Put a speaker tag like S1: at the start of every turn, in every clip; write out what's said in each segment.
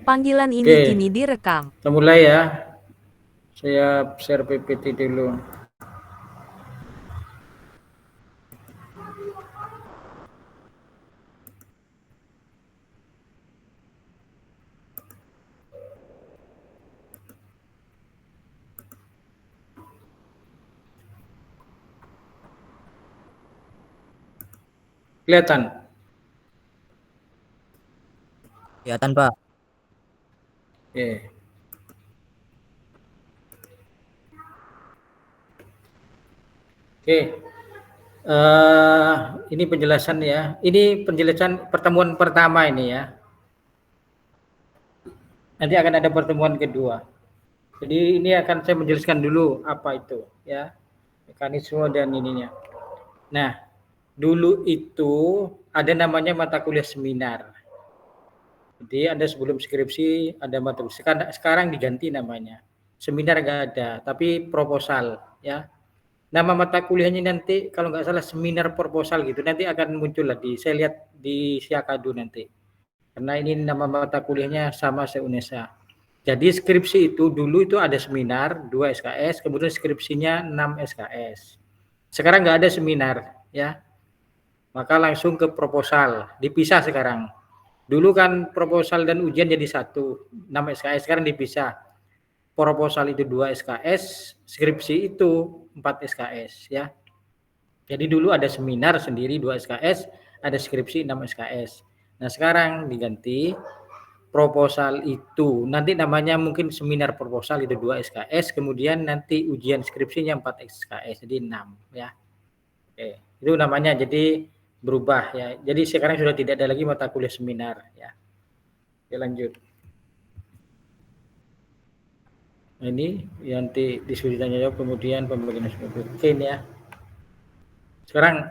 S1: Panggilan ini
S2: Oke,
S1: kini direkam.
S2: kita mulai ya. Saya share PPT dulu. Kelihatan?
S3: Kelihatan, Pak.
S2: Oke. Oke. Ini penjelasan ya. Ini penjelasan pertemuan pertama ini ya. Nanti akan ada pertemuan kedua. Jadi ini akan saya menjelaskan dulu apa itu ya. Mekanisme dan ininya. Nah, dulu itu ada namanya mata kuliah seminar. Jadi ada sebelum skripsi ada mata kuliah. Sekarang diganti namanya. Seminar nggak ada, tapi proposal ya. Nama mata kuliahnya nanti kalau nggak salah seminar proposal gitu. Nanti akan muncul lah saya lihat di Siakadu nanti. Karena ini nama mata kuliahnya sama se-UNESA. Jadi skripsi itu dulu itu ada seminar 2 SKS, kemudian skripsinya 6 SKS. Sekarang nggak ada seminar ya. Maka langsung ke proposal, dipisah sekarang. Dulu kan proposal dan ujian jadi satu, 6 SKS, sekarang dipisah. Proposal itu 2 SKS, skripsi itu 4 SKS ya. Jadi dulu ada seminar sendiri 2 SKS, ada skripsi 6 SKS. Nah, sekarang diganti proposal itu nanti namanya mungkin seminar proposal itu 2 SKS, kemudian nanti ujian skripsinya 4 SKS, jadi 6 ya. Oke, itu namanya jadi berubah ya. Jadi sekarang sudah tidak ada lagi mata kuliah seminar ya. Oke, lanjut. Nah, ini nanti diskusi tanya jawab kemudian pembagian oke ini ya. Sekarang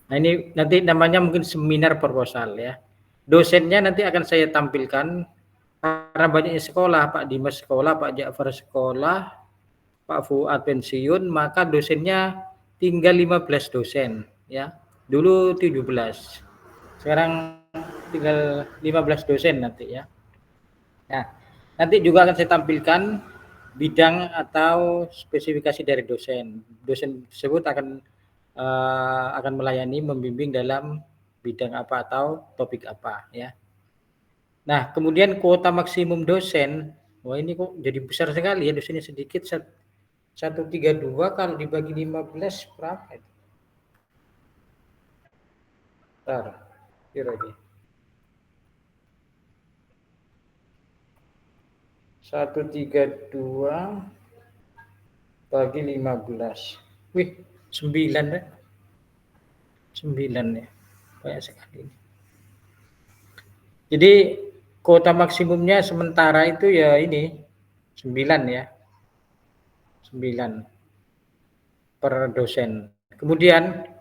S2: nah ini nanti namanya mungkin seminar proposal ya. Dosennya nanti akan saya tampilkan karena banyaknya sekolah, Pak Dimas sekolah, Pak Ja'far sekolah, Pak Fuad pensiun, maka dosennya tinggal 15 dosen ya. Dulu 17. Sekarang tinggal 15 dosen nanti ya. Nah, nanti juga akan saya tampilkan bidang atau spesifikasi dari dosen. Dosen tersebut akan melayani, membimbing dalam bidang apa atau topik apa ya. Nah, kemudian kuota maksimum dosen, wah ini kok jadi besar sekali ya, dosennya sedikit 132 kalau dibagi 15 berapa itu? Bentar, kira-kira. 132 bagi 15. Wih, 9 deh. 9 ya. Banyak sekali. Jadi kuota maksimumnya sementara itu ya ini 9 ya. 9 per dosen. Kemudian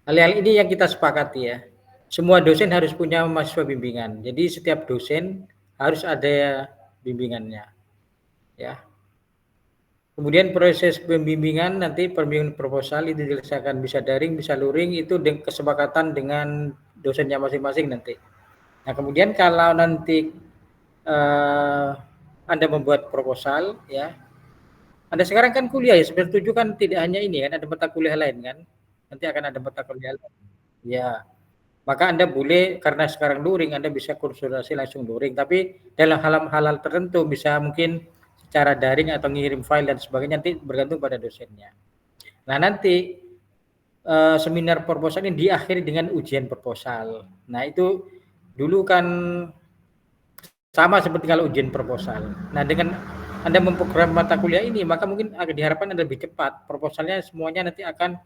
S2: hal-hal ini yang kita sepakati ya. Semua dosen harus punya mahasiswa bimbingan. Jadi setiap dosen harus ada bimbingannya. Ya. Kemudian proses pembimbingan nanti pembimbingan proposal itu diselesaikan bisa daring, bisa luring, itu kesepakatan dengan dosennya masing-masing nanti. Nah, kemudian kalau nanti Anda membuat proposal ya. Anda sekarang kan kuliah ya, semester 7 kan tidak hanya ini kan, ada mata kuliah lain kan. Nanti akan ada mata kuliah lain. Ya. Maka Anda boleh karena sekarang luring Anda bisa konsultasi langsung luring, tapi dalam hal-hal tertentu bisa mungkin secara daring atau ngirim file dan sebagainya nanti bergantung pada dosennya. Nah, nanti seminar proposal ini diakhiri dengan ujian proposal. Nah, itu dulu kan sama seperti kalau ujian proposal. Nah, dengan Anda memprogram mata kuliah ini, maka mungkin akan diharapkan Anda lebih cepat. Proposalnya semuanya nanti akan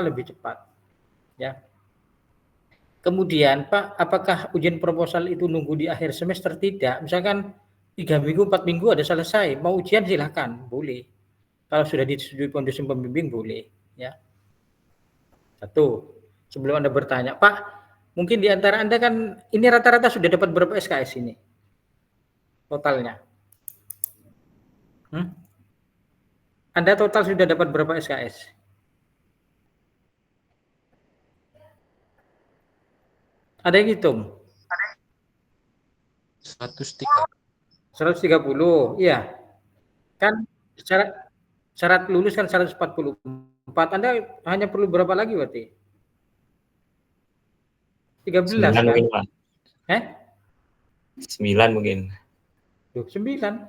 S2: lebih cepat. Ya. Kemudian, Pak, apakah ujian proposal itu nunggu di akhir semester? Tidak. Misalkan 3 minggu, 4 minggu ada selesai. Mau ujian silahkan, boleh. Kalau sudah disetujui dosen pembimbing, boleh. Ya. Satu. Sebelum Anda bertanya, Pak, mungkin di antara Anda kan, ini rata-rata sudah dapat berapa SKS ini? Totalnya. Anda total sudah dapat berapa SKS? Ada yang hitung? 130, iya. Kan syarat lulus kan 144. Anda hanya perlu berapa lagi berarti? 13 kan?
S1: Mungkin, Pak. 9 mungkin.
S2: 9.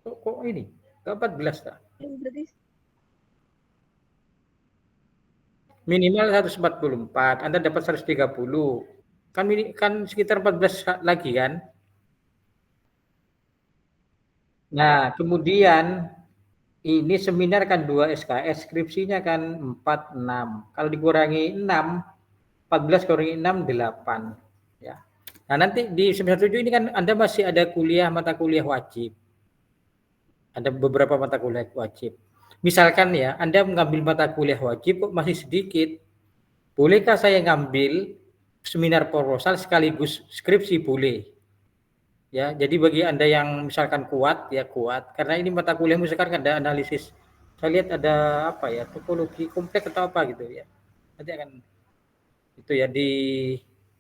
S2: Kok ini? Ke 14 tak? Minimal 144, Anda dapat 130. Kan sekitar 14 lagi kan? Nah, kemudian ini seminar kan 2 SKS, skripsinya kan 4, 6. Kalau dikurangi 6, 14 kurangi 6, 8. Ya. Nah, nanti di semester 7 ini kan Anda masih ada mata kuliah wajib. Ada beberapa mata kuliah wajib. Misalkan ya, Anda mengambil mata kuliah wajib kok masih sedikit. Bolehkah saya ngambil seminar proposal sekaligus skripsi? Boleh. Ya, jadi bagi Anda yang misalkan kuat, ya kuat. Karena ini mata kuliah misalkan ada analisis. Saya lihat ada apa ya, topologi kompleks atau apa gitu ya. Nanti akan itu ya di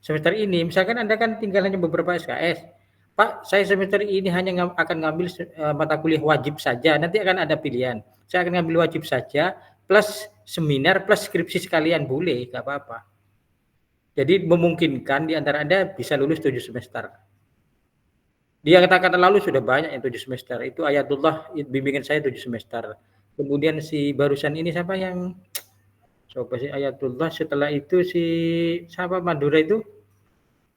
S2: semester ini. Misalkan Anda kan tinggal hanya beberapa SKS. Pak, saya semester ini hanya akan ngambil mata kuliah wajib saja. Nanti akan ada pilihan. Saya akan ngambil wajib saja plus seminar plus skripsi sekalian, boleh, nggak apa-apa. Jadi memungkinkan di antara Anda bisa lulus 7 semester. Di kata-kata lalu sudah banyak yang 7 semester. Itu Ayatullah bimbingan saya 7 semester. Kemudian si barusan ini siapa yang coba sih Ayatullah, setelah itu si siapa Madura itu?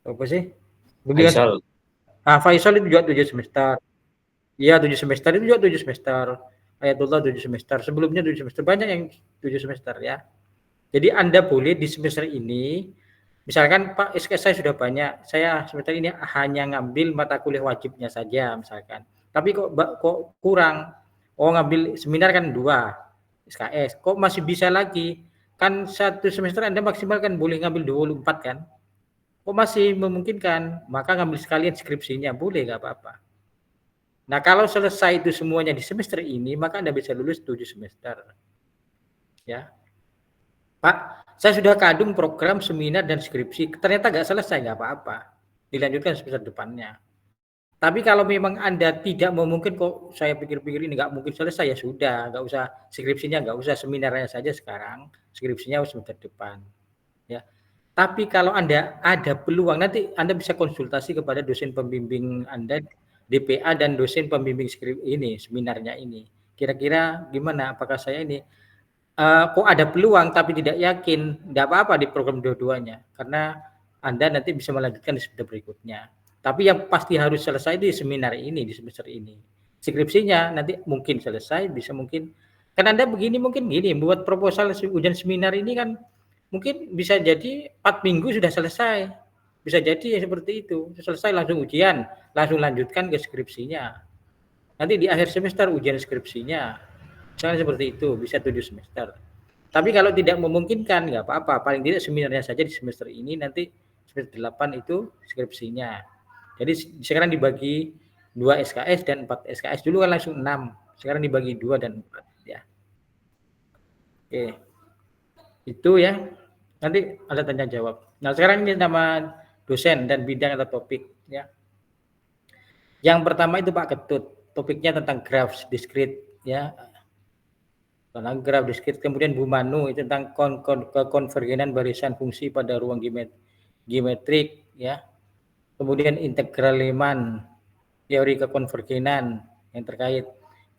S2: Apa sih?
S1: Faisal.
S2: Faisal itu juga 7 semester. Iya, 7 semester itu juga 7 semester. Ayatullah 7 semester. Sebelumnya 7 semester. Banyak yang 7 semester ya. Jadi Anda boleh di semester ini, misalkan Pak, SKS saya sudah banyak, saya semester ini hanya ngambil mata kuliah wajibnya saja misalkan. Tapi kok kurang, ngambil seminar kan 2 SKS, kok masih bisa lagi? Kan 1 semester Anda maksimal kan boleh ngambil 24 kan? Kok masih memungkinkan? Maka ngambil sekalian skripsinya, boleh, nggak apa-apa. Nah, kalau selesai itu semuanya di semester ini, maka Anda bisa lulus 7 semester. Ya. Pak, saya sudah kadung program seminar dan skripsi, ternyata nggak selesai, nggak apa-apa. Dilanjutkan semester depannya. Tapi kalau memang Anda tidak memungkinkan, kok saya pikir-pikir ini nggak mungkin selesai, ya sudah, nggak usah skripsinya, nggak usah, seminarnya saja sekarang, skripsinya semester depan. Ya. Tapi kalau Anda ada peluang, nanti Anda bisa konsultasi kepada dosen pembimbing Anda, DPA dan dosen pembimbing seminarnya ini. Kira-kira gimana? Apakah saya ini kok ada peluang tapi tidak yakin, tidak apa-apa di program dua-duanya, karena Anda nanti bisa melanjutkan di semester berikutnya. Tapi yang pasti harus selesai di seminar ini, di semester ini. Skripsinya nanti mungkin selesai, bisa mungkin. Kan Anda begini mungkin gini, buat proposal ujian seminar ini kan mungkin bisa jadi 4 minggu sudah selesai. Bisa jadi ya seperti itu. Selesai langsung ujian, langsung lanjutkan ke skripsinya. Nanti di akhir semester ujian skripsinya. Misalnya seperti itu, bisa 7 semester. Tapi kalau tidak memungkinkan, nggak apa-apa. Paling tidak seminarnya saja di semester ini, nanti semester 8 itu skripsinya. Jadi sekarang dibagi 2 SKS dan 4 SKS. Dulu kan langsung 6. Sekarang dibagi 2 dan 4. Ya. Oke. Itu ya. Nanti ada tanya jawab. Nah, sekarang ini nama dosen dan bidang atau topik. Ya. Yang pertama itu Pak Ketut. Topiknya tentang graphs discrete. Ya, tentang graf diskrit. Kemudian Bu Manu itu tentang konvergenan barisan fungsi pada ruang geometrik ya. Kemudian integral Riemann, teori kekonvergenan yang terkait.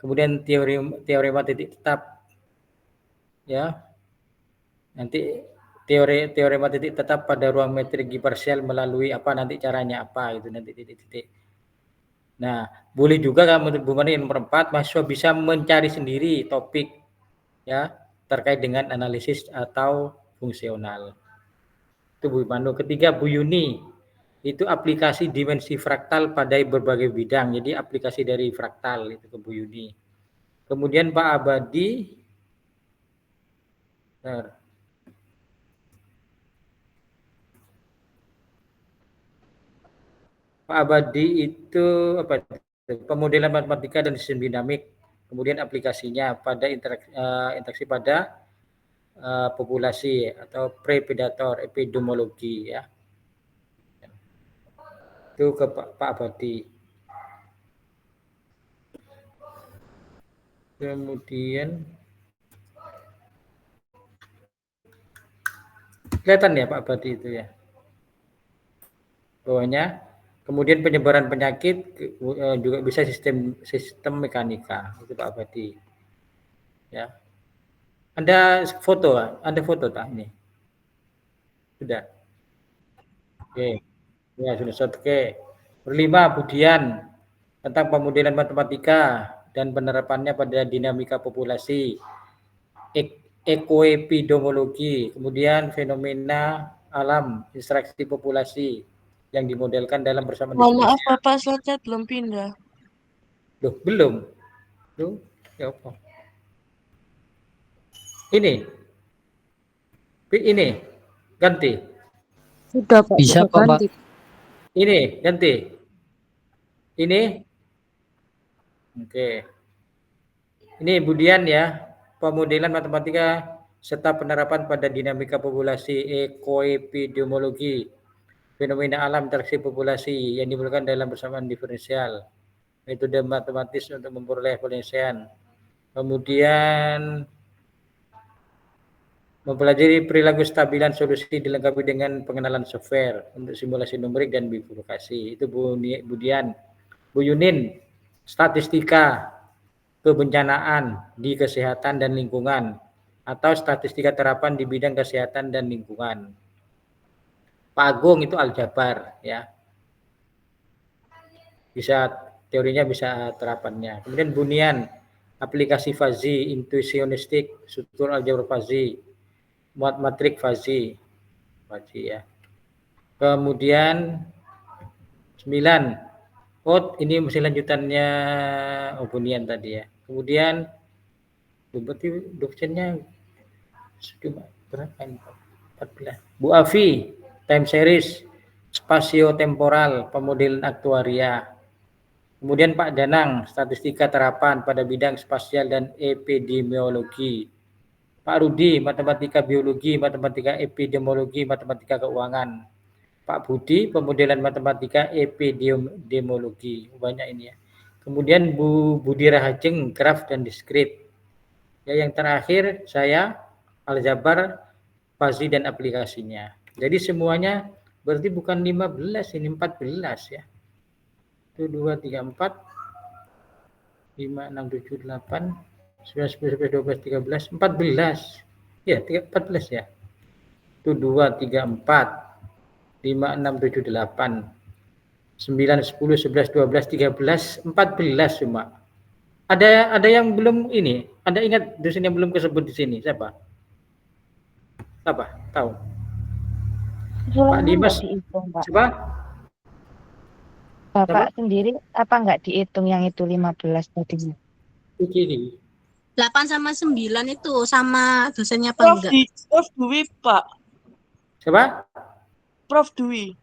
S2: Kemudian teorema titik tetap ya. Nanti teorema titik tetap pada ruang metrik parsial melalui apa, nanti caranya apa itu nanti titik-titik. Nah, boleh juga kalau menurut Bu Manu yang nomor 4, mahasiswa bisa mencari sendiri topik ya terkait dengan analisis atau fungsional. Itu Bu Manu. Ketiga Bu Yuni, itu aplikasi dimensi fraktal pada berbagai bidang. Jadi aplikasi dari fraktal itu ke Bu Yuni. Kemudian Pak Abadi, Pak Abadi itu apa? Pemodelan matematika dan sistem dinamik. Kemudian aplikasinya pada interaksi pada populasi atau predator epidemiologi ya. Itu ke Pak Abadi. Kemudian kelihatan ya Pak Abadi itu ya. Bawahnya. Kemudian penyebaran penyakit juga bisa sistem mekanika. Itu Pak Abadi. Ya. Anda foto tak ini? Sudah. Oke. Ya, sudah. Oke. Berlima, Budian tentang pemodelan matematika dan penerapannya pada dinamika populasi, ekoepidemiologi, kemudian fenomena alam, interaksi populasi yang dimodelkan dalam bersama
S1: Mohon maaf Bapak, slide belum pindah.
S2: Loh, belum. Loh, ya apa? Ini ganti.
S1: Sudah Pak,
S3: Bisa
S1: sudah
S3: kok, Pak.
S1: ganti.
S2: Ini ganti. Ini. Oke. Ini Budian ya, pemodelan matematika serta penerapan pada dinamika populasi, ekoepidemiologi, fenomena alam interaksi populasi yang dimulakan dalam persamaan diferensial, metode matematis untuk memperoleh penyelesaian. Kemudian mempelajari perilaku stabilan solusi dilengkapi dengan pengenalan software untuk simulasi numerik dan bifurkasi. Itu Budian. Bu Yunin, statistika kebencanaan di kesehatan dan lingkungan atau statistika terapan di bidang kesehatan dan lingkungan. Pak Agung itu aljabar ya. Bisa teorinya, bisa terapannya. Kemudian Bunian, aplikasi fazi, intuisionistik, struktur aljabar fazi, matrik fazi ya. Kemudian 9. Oh, ini masih lanjutannya Bunian tadi ya. Kemudian berarti dosennya cuma berapa ini? 14. Bu Afi, time series, spasio temporal, pemodelan aktuaria. Kemudian Pak Danang, statistika terapan pada bidang spasial dan epidemiologi. Pak Rudi, matematika biologi, matematika epidemiologi, matematika keuangan. Pak Budi, pemodelan matematika epidemiologi. Banyak ini ya. Kemudian Bu Budi Rahajeng, graf dan diskrit. Ya, yang terakhir saya aljabar, fazi dan aplikasinya. Jadi semuanya berarti bukan 15, ini 14 ya. 1, 2, 3, 4, 5, 6, 7, 8, 9, 10, 11, 12, 13, 14. Ya, 14 ya. 1, 2, 3, 4, 5, 6, 7, 8, 9, 10, 11, 12, 13, 14 cuma. Ada yang belum ini? Anda ingat dosen yang belum kesebut di sini? Siapa? Tahu? Pak Dimas.
S1: Dihitung, Pak.
S2: Siapa?
S1: Bapak sendiri apa enggak dihitung yang itu 15 tadinya?
S2: Kiri.
S4: 8 sama 9 itu sama dosennya apa enggak?
S1: Prof Dwi, Pak.
S2: Siapa?
S1: Prof Dwi.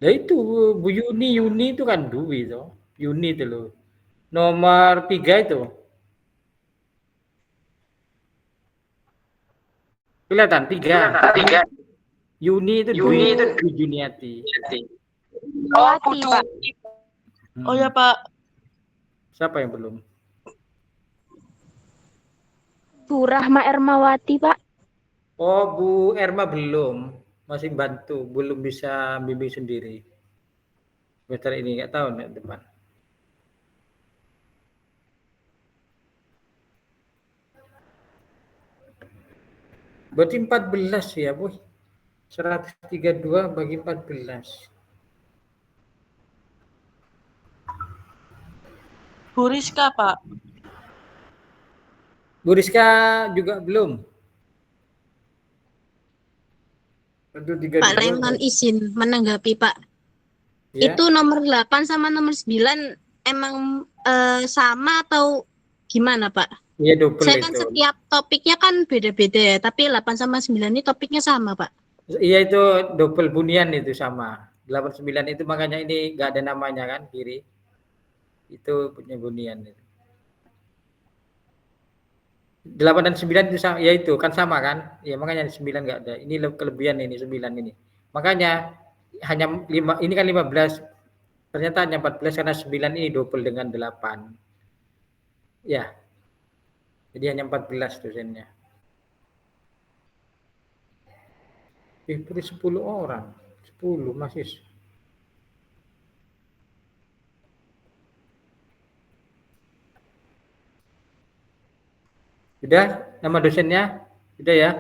S2: Nah itu Bu Yuni itu kan Dwi itu. Yuni itu loh. Nomor 3 itu. Kelihatan 3. Yuni itu Dwi Juniati.
S1: Oh, Pak. Oh ya, Pak.
S2: Siapa yang belum?
S5: Bu Rahma Ermawati, Pak.
S2: Oh, Bu Erma belum. Masih bantu, belum bisa bimbing sendiri. Semester ini nggak tahu nih depan. Berarti 14 ya, Bu. 132 bagi 14.
S1: Bu Rizka, Pak.
S2: Bu Rizka juga belum.
S4: Pak Raymond izin menanggapi, Pak.
S2: Ya.
S4: Itu nomor 8 sama nomor 9 emang sama atau gimana, Pak?
S2: Iya, double
S4: Saya kan
S2: itu.
S4: setiap topiknya kan beda-beda ya, tapi 8 sama 9 ini topiknya sama, Pak.
S2: Iya, itu double Bunian itu sama. 89 itu makanya ini nggak ada namanya kan, kiri. Itu punya Bunian itu. 8 dan 9 itu sama, ya itu kan sama kan? Ya makanya 9 nggak ada. Ini kelebihan ini 9 ini. Makanya hanya 5, ini kan 15 ternyata hanya 14 karena 9 ini double dengan 8. Ya. Jadi hanya 14 dosennya. Beri 10 orang. 10 masih. Sudah nama dosennya? Sudah ya?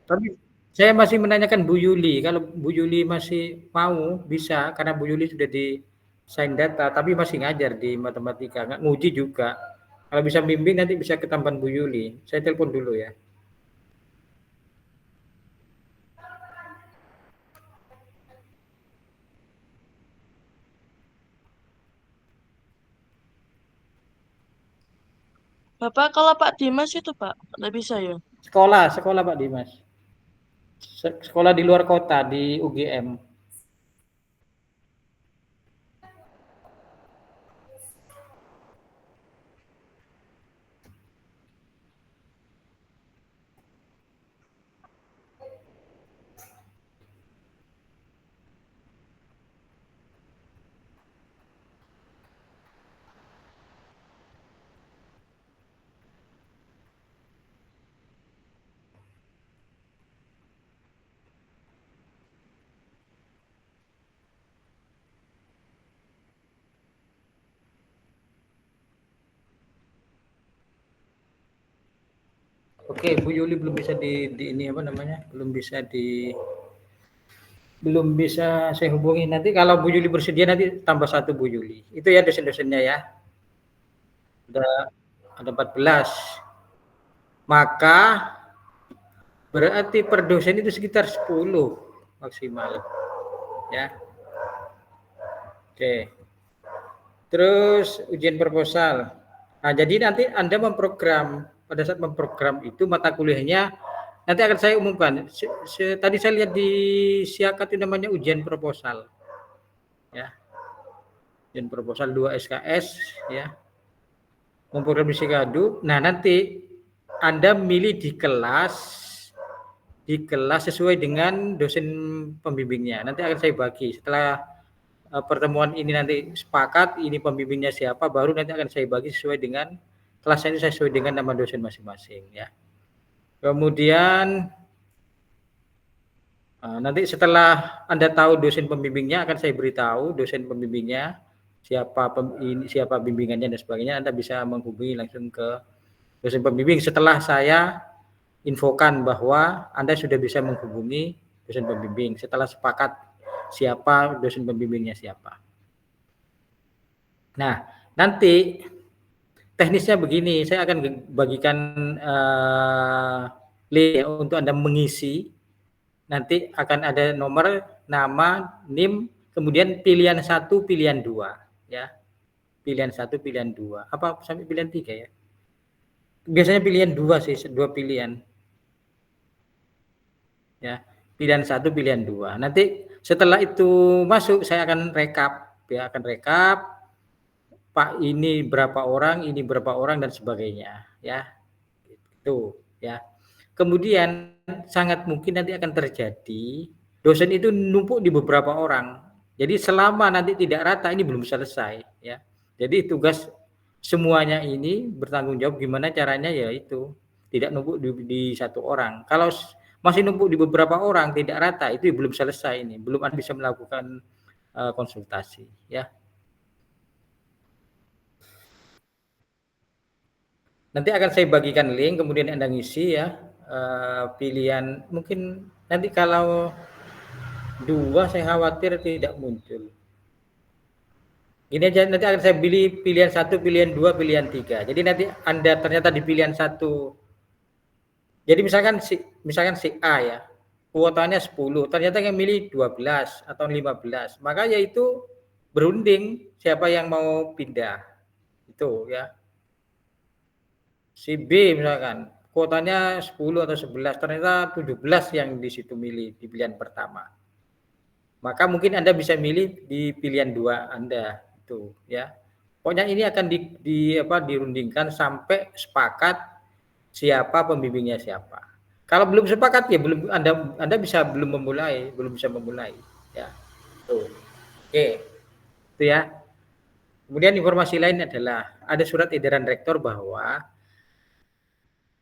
S2: Tapi saya masih menanyakan Bu Yuli. Kalau Bu Yuli masih mau, bisa. Karena Bu Yuli sudah di sign data, tapi masih ngajar di matematika. Nggak nguji juga. Kalau bisa bimbing nanti bisa ketambahan Bu Yuli. Saya telepon dulu ya.
S6: Bapak, kalau Pak Dimas itu Pak, nggak bisa ya?
S2: Sekolah Pak Dimas. Sekolah di luar kota, di UGM. Oke, Bu Yuli belum bisa di ini apa namanya? Belum bisa saya hubungi. Nanti kalau Bu Yuli bersedia nanti tambah 1 Bu Yuli. Itu ya dosen-dosennya ya. Udah ada 14. Maka berarti per dosen itu sekitar 10 maksimal. Ya. Oke. Terus ujian proposal. Nah, jadi nanti Anda memprogram, pada saat memprogram itu mata kuliahnya nanti akan saya umumkan. Tadi saya lihat di Siakat itu namanya ujian proposal. Ya. Ujian proposal 2 SKS ya. Memprogram di Sikadu. Nah, nanti Anda milih di kelas sesuai dengan dosen pembimbingnya. Nanti akan saya bagi setelah pertemuan ini nanti sepakat ini pembimbingnya siapa, baru nanti akan saya bagi sesuai dengan kelasnya ini sesuai dengan nama dosen masing-masing ya. Kemudian nanti setelah Anda tahu dosen pembimbingnya akan saya beritahu dosen pembimbingnya siapa bimbingannya dan sebagainya. Anda bisa menghubungi langsung ke dosen pembimbing setelah saya infokan bahwa Anda sudah bisa menghubungi dosen pembimbing setelah sepakat siapa dosen pembimbingnya siapa. Nah, nanti teknisnya begini, saya akan bagikan link untuk Anda mengisi. Nanti akan ada nomor, nama, NIM, kemudian pilihan 1, pilihan 2 ya. Pilihan 1, pilihan 2. Apa sampai pilihan 3 ya? Biasanya pilihan 2 sih, 2 pilihan. Ya, pilihan 1, pilihan 2. Nanti setelah itu masuk saya akan rekap ya, Pak ini berapa orang dan sebagainya ya. Itu ya. Kemudian sangat mungkin nanti akan terjadi dosen itu numpuk di beberapa orang. Jadi selama nanti tidak rata ini belum selesai ya. Jadi tugas semuanya ini bertanggung jawab gimana caranya ya itu tidak numpuk di satu orang. Kalau masih numpuk di beberapa orang tidak rata itu belum selesai ini, belum bisa melakukan konsultasi ya. Nanti akan saya bagikan link kemudian Anda ngisi ya pilihan, mungkin nanti kalau 2 saya khawatir tidak muncul. Ini aja nanti akan saya pilih pilihan 1, pilihan 2, pilihan 3. Jadi nanti Anda ternyata di pilihan 1. Jadi misalkan si A ya, kuotanya 10, ternyata yang milih 12 atau 15. Maka yaitu berunding siapa yang mau pindah. Itu ya. Si B misalkan kuotanya 10 atau 11, ternyata 17 yang di situ milih di pilihan pertama. Maka mungkin Anda bisa milih di pilihan 2 Anda itu ya. Pokoknya ini akan dirundingkan sampai sepakat siapa pembimbingnya siapa. Kalau belum sepakat ya belum Anda bisa memulai ya. Tuh. Oke. Itu ya. Kemudian informasi lain adalah ada surat edaran rektor bahwa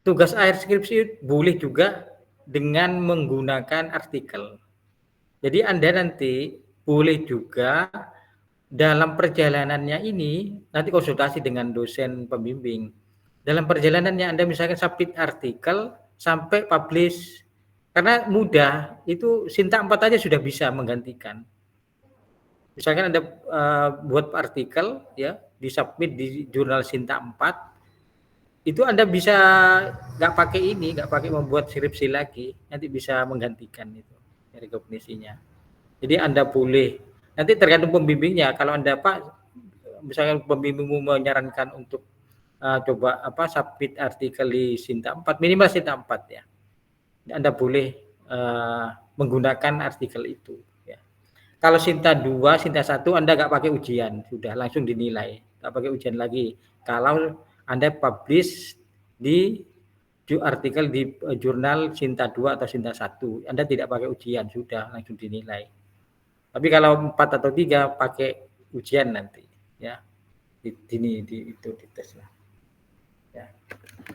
S2: tugas akhir skripsi boleh juga dengan menggunakan artikel. Jadi Anda nanti boleh juga dalam perjalanannya ini nanti konsultasi dengan dosen pembimbing. Dalam perjalanannya Anda misalkan submit artikel sampai publish. Karena mudah, itu Sinta 4 aja sudah bisa menggantikan. Misalkan Anda buat artikel ya, disubmit di jurnal Sinta 4, itu Anda bisa nggak pakai ini, nggak pakai membuat skripsi lagi, nanti bisa menggantikan itu rekognisinya. Jadi Anda boleh, nanti tergantung pembimbingnya. Kalau Anda Pak, misalkan pembimbingmu menyarankan untuk coba submit artikel di Sinta 4, minimal Sinta 4 ya. Anda boleh menggunakan artikel itu. Ya. Kalau Sinta 2, Sinta 1 Anda nggak pakai ujian, sudah langsung dinilai, nggak pakai ujian lagi. Kalau Anda publish di artikel di jurnal Sinta 2 atau Sinta 1, Anda tidak pakai ujian, sudah langsung dinilai. Tapi kalau 4 atau 3 pakai ujian nanti, ya. Itu dites lah. Ya.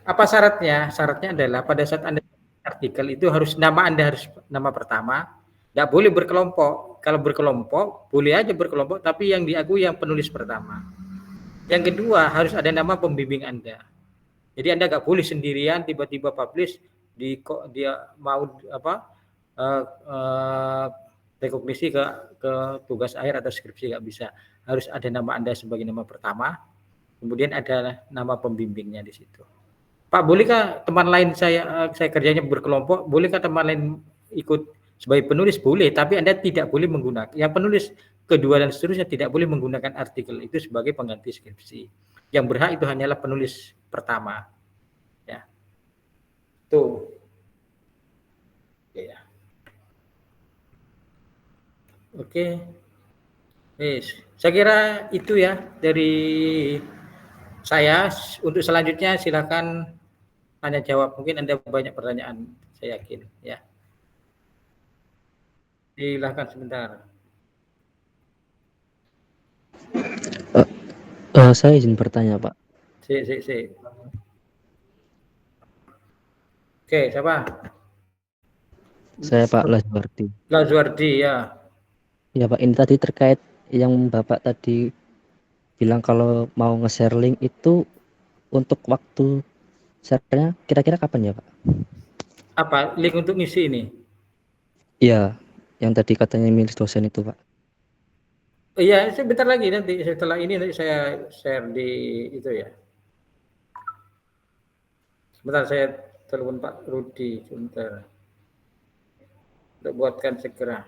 S2: Apa syaratnya? Syaratnya adalah pada saat Anda artikel itu harus nama Anda harus nama pertama, nggak boleh berkelompok. Kalau berkelompok boleh aja berkelompok, tapi yang diakui yang penulis pertama. Yang kedua harus ada nama pembimbing Anda. Jadi Anda nggak boleh sendirian tiba-tiba publish dia mau rekognisi ke tugas akhir atau skripsi, nggak bisa. Harus ada nama Anda sebagai nama pertama, kemudian ada nama pembimbingnya di situ. Pak, bolehkah teman lain saya kerjanya berkelompok, bolehkah teman lain ikut sebagai penulis? Boleh, tapi Anda tidak boleh menggunakan, yang penulis kedua dan seterusnya tidak boleh menggunakan artikel itu sebagai pengganti skripsi. Yang berhak itu hanyalah penulis pertama. Ya. Tuh. Ya. Oke. Yes. Saya kira itu ya dari saya. Untuk selanjutnya silakan tanya jawab. Mungkin Anda banyak pertanyaan, saya yakin ya. Silakan sebentar.
S7: Saya izin bertanya, Pak.
S2: Si. Oke, siapa?
S7: Saya Pak Lazwardi.
S2: Lazwardi ya.
S7: Ya Pak, ini tadi terkait yang Bapak tadi bilang kalau mau nge-share link itu untuk waktu share-nya kira-kira kapan ya Pak?
S2: Apa? Link untuk ngisi ini?
S7: Iya, yang tadi katanya milik dosen itu Pak.
S2: Iya, sebentar lagi nanti setelah ini nanti saya share di itu ya. Sebentar saya telepon Pak Rudi sebentar. Untuk buatkan segera.